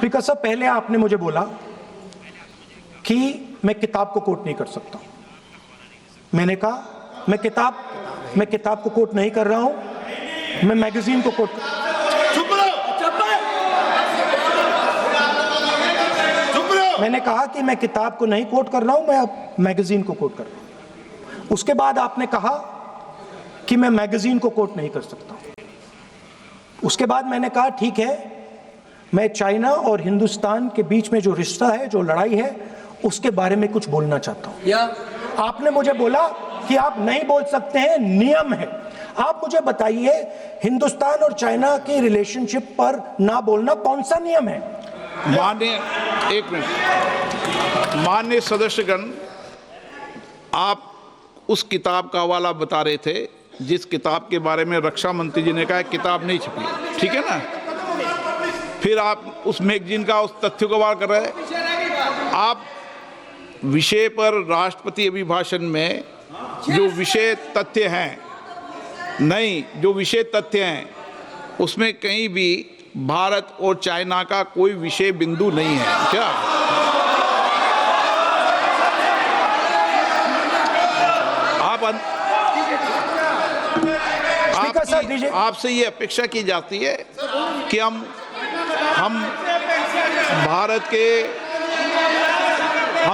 Speaker साहब, पहले आपने मुझे बोला कि मैं किताब को कोट नहीं कर सकता। मैंने कहा मैं किताब को कोट नहीं कर रहा हूं, मैं मैगजीन को कोट। मैंने कहा कि मैं किताब को नहीं कोट कर रहा हूं, मैं अब मैगजीन को कोट कर रहा हूं। उसके बाद आपने कहा कि मैं मैगजीन को कोट नहीं कर सकता। उसके बाद मैंने कहा ठीक है, मैं चाइना और हिंदुस्तान के बीच में जो रिश्ता है, जो लड़ाई है, उसके बारे में कुछ बोलना चाहता हूं। आपने मुझे बोला कि आप नहीं बोल सकते हैं, नियम है। आप मुझे बताइए, हिंदुस्तान और चाइना की रिलेशनशिप पर ना बोलना कौन सा नियम है? माननीय सदस्यगण, आप उस किताब का हवाला बता रहे थे जिस किताब के बारे में रक्षा मंत्री जी ने कहा किताब नहीं छपी, ठीक है ना। फिर आप उस मैगजीन का उस तथ्य को वार कर रहे हैं। आप विषय पर राष्ट्रपति अभिभाषण में जो विषय तथ्य हैं, नहीं, जो विषय तथ्य हैं उसमें कहीं भी भारत और चाइना का कोई विषय बिंदु नहीं है क्या? आपसे ये अपेक्षा की जाती है कि हम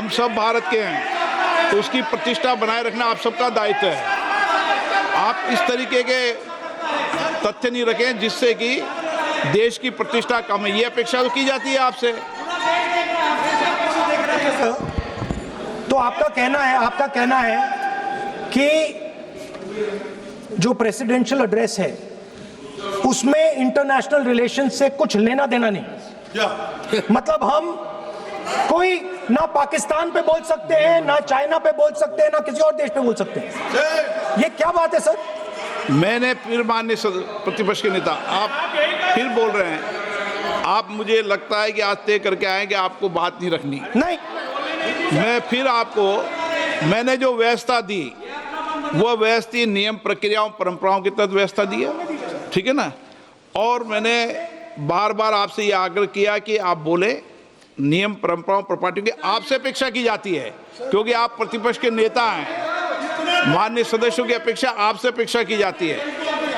सब भारत के हैं, तो उसकी प्रतिष्ठा बनाए रखना आप सबका दायित्व है। आप इस तरीके के तथ्य नहीं रखें जिससे कि देश की प्रतिष्ठा कम है, ये अपेक्षा तो की जाती है आपसे। तो आपका कहना है कि जो प्रेसिडेंशियल एड्रेस है उसमें इंटरनेशनल रिलेशन से कुछ लेना देना नहीं। मतलब हम कोई ना पाकिस्तान पे बोल सकते हैं, ना चाइना पे बोल सकते हैं, ना किसी और देश पे बोल सकते हैं। ये क्या बात है सर? मैंने फिर, माननीय प्रतिपक्ष के नेता, आप फिर बोल रहे हैं। आप, मुझे लगता है कि आज तय करके आए कि आपको बात नहीं रखनी। नहीं, मैं फिर आपको, मैंने जो व्यवस्था दी वो व्यवस्था नियम, प्रक्रियाओं, परंपराओं के तहत व्यवस्था दी है, ठीक है ना। और मैंने बार बार आपसे ये आग्रह किया कि आप बोले, नियम, परंपराओं, प्रॉपर्टी की आपसे अपेक्षा की जाती है क्योंकि आप प्रतिपक्ष के नेता हैं। माननीय सदस्यों की अपेक्षा आपसे अपेक्षा की जाती है।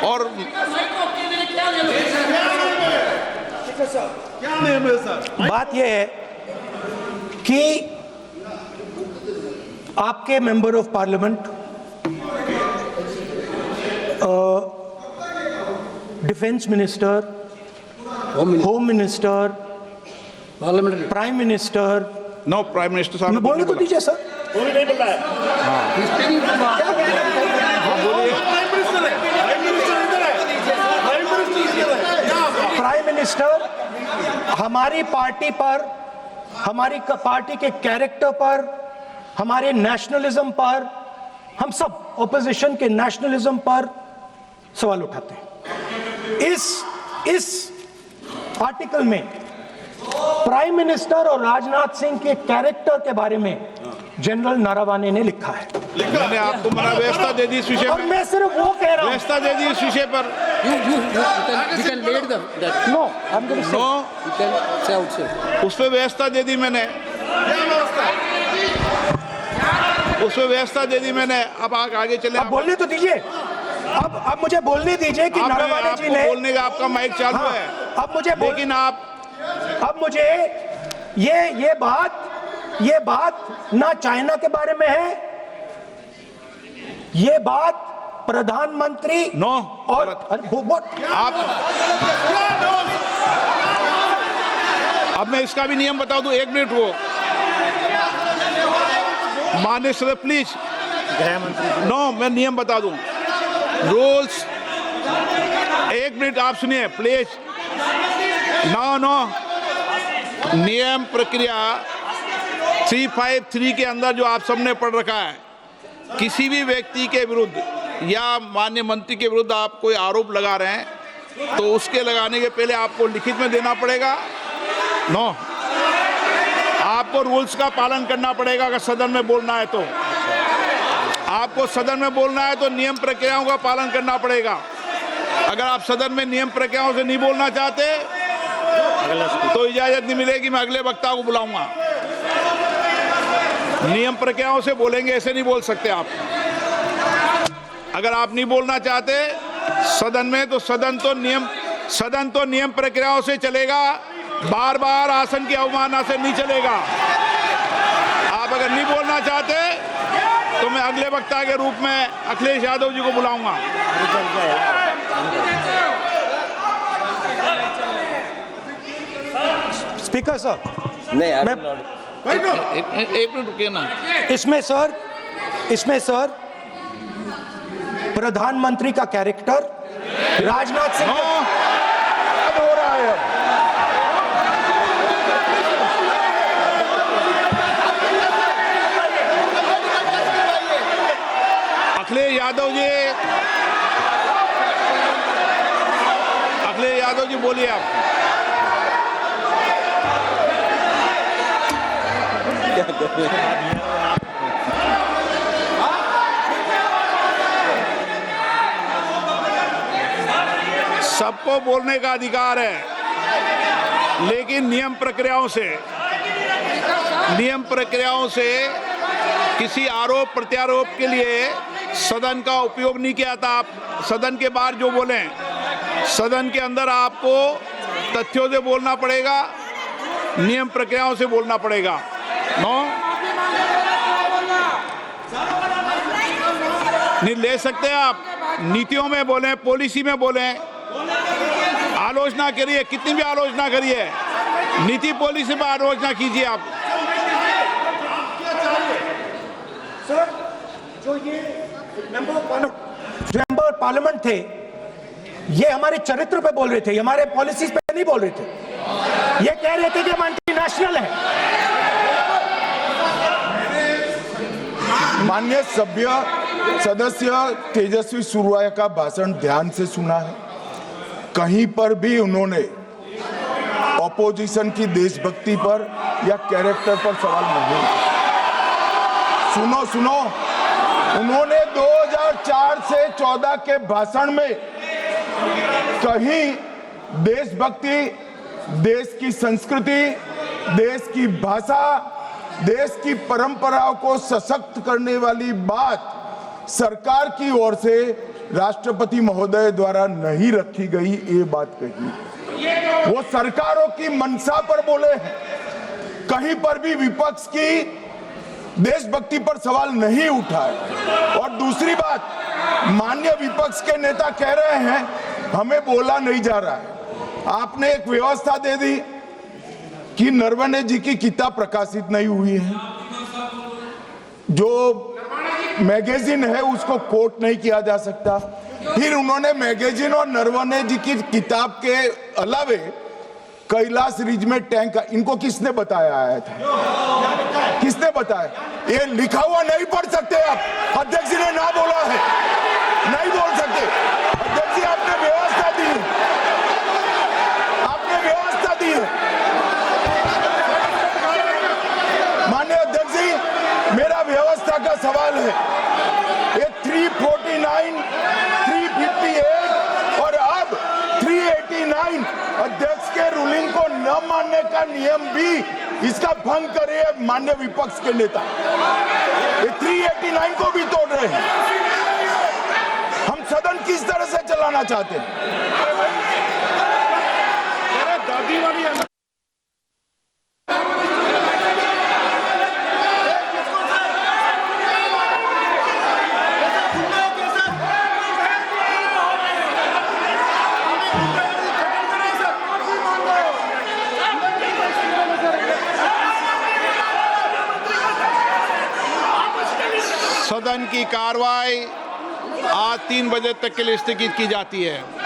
और बात यह है कि आपके member of parliament, defence minister, home minister, prime minister, no, prime minister साहब बोलने तो दीजिए सर। वो भी नहीं बोल रहा है। प्राइम मिनिस्टर हमारी पार्टी पर, हमारी पार्टी के कैरेक्टर पर, हमारे नेशनलिज्म पर, हम सब ऑपोजिशन के नेशनलिज्म पर सवाल उठाते हैं। इस आर्टिकल में प्राइम मिनिस्टर और राजनाथ सिंह के कैरेक्टर के बारे में जनरल नारावाने ने लिखा है। मैंने आपको व्यवस्था दे दी इस विषय और पर। मैं सिर्फ वो कह रहा हूं, व्यवस्था दे दी इस विषय पर। उस पर व्यवस्था दे दी मैंने, अब आगे चले। अब बोलने तो दीजिए। अब मुझे बोलने दीजिए कि नारावाने जी ने, बोलने का आपका माइक चालू है। अब मुझे, लेकिन अब मुझे ये बात ना चाइना के बारे में है, ये बात प्रधानमंत्री नो और आप, अब मैं इसका भी नियम बता दूं, 1 मिनट वो माननीय सर प्लीज, नो, मैं नियम बता दूं, रूल्स, 1 मिनट आप सुनिए प्लीज। नो, नियम प्रक्रिया 353 के अंदर जो आप सबने पढ़ रखा है, किसी भी व्यक्ति के विरुद्ध या माननीय मंत्री के विरुद्ध आप कोई आरोप लगा रहे हैं तो उसके लगाने के पहले आपको लिखित में देना पड़ेगा। नो, आपको रूल्स का पालन करना पड़ेगा। अगर सदन में बोलना है तो आपको सदन में बोलना है तो नियम प्रक्रियाओं का पालन करना पड़ेगा। अगर आप सदन में नियम प्रक्रियाओं से नहीं बोलना चाहते तो इजाजत नहीं मिलेगी, मैं अगले वक्ता को बुलाऊंगा। नियम प्रक्रियाओं से बोलेंगे, ऐसे नहीं बोल सकते आप। अगर आप नहीं बोलना चाहते सदन में तो सदन तो नियम प्रक्रियाओं से चलेगा, बार बार आसन की अवमानना से नहीं चलेगा। आप अगर नहीं बोलना चाहते तो मैं अगले वक्ता के रूप में अखिलेश यादव जी को बुलाऊंगा। स्पीकर सर, नहीं एक मिनट रुकिए ना। इसमें सर प्रधानमंत्री का कैरेक्टर राजनाथ सिंह हो रहा है। अखिलेश यादव जी बोलिए आप। सबको बोलने का अधिकार है, लेकिन नियम प्रक्रियाओं से किसी आरोप प्रत्यारोप के लिए सदन का उपयोग नहीं किया था। आप सदन के बाहर जो बोलें, सदन के अंदर आपको तथ्यों से बोलना पड़ेगा, नियम प्रक्रियाओं से बोलना पड़ेगा। नहीं ले सकते आप, नीतियों में बोलें, पॉलिसी में बोलें, आलोचना करिए, कितनी भी आलोचना करिए, नीति पॉलिसी पर आलोचना कीजिए आप। सर, जो ये मेंबर पार्लियामेंट थे, ये हमारे चरित्र पे बोल रहे थे, हमारे पॉलिसीज पे नहीं बोल रहे थे। ये कह रहे थे कि हम एंटी नेशनल है। माननीय सदस्य तेजस्वी सूर्या का भाषण ध्यान से सुना है। कहीं पर भी उन्होंने ऑपोजिशन की देशभक्ति पर या कैरेक्टर पर सवाल नहीं। सुनो, उन्होंने 2004 से 14 के भाषण में कहीं देशभक्ति, देश की संस्कृति, देश की भाषा, देश की परंपराओं को सशक्त करने वाली बात सरकार की ओर से राष्ट्रपति महोदय द्वारा नहीं रखी गई, ये बात कही। वो सरकारों की मंशा पर बोले हैं, कहीं पर भी विपक्ष की देशभक्ति पर सवाल नहीं उठाए। और दूसरी बात, माननीय विपक्ष के नेता कह रहे हैं हमें बोला नहीं जा रहा है। आपने एक व्यवस्था दे दी कि नरवणे जी की किताब प्रकाशित नहीं हुई है, जो मैगजीन है उसको कोट नहीं किया जा सकता। फिर उन्होंने मैगजीन और नरवणे जी की किताब के अलावे कैलाश रिज में टैंक, इनको किसने बताया आया था? किसने बताया? ये लिखा हुआ नहीं पढ़ सकते आप। अध्यक्ष जी ने ना बोला है, नहीं बोल सकते। अध्यक्ष जी आपने व्यवस्था दी है, आपने व्यवस्था दी है। माननीय अध्यक्ष जी, मेरा व्यवस्था का सवाल है। ये 349, 358 और अब 389 अध्यक्ष के रूलिंग को न मानने का नियम भी इसका भंग करे माननीय विपक्ष के नेता। ये 389 को भी तोड़ रहे हैं। हम सदन किस तरह से चलाना चाहते हैं? सदन की कार्रवाई आज 3 बजे तक के लिए स्थगित की जाती है।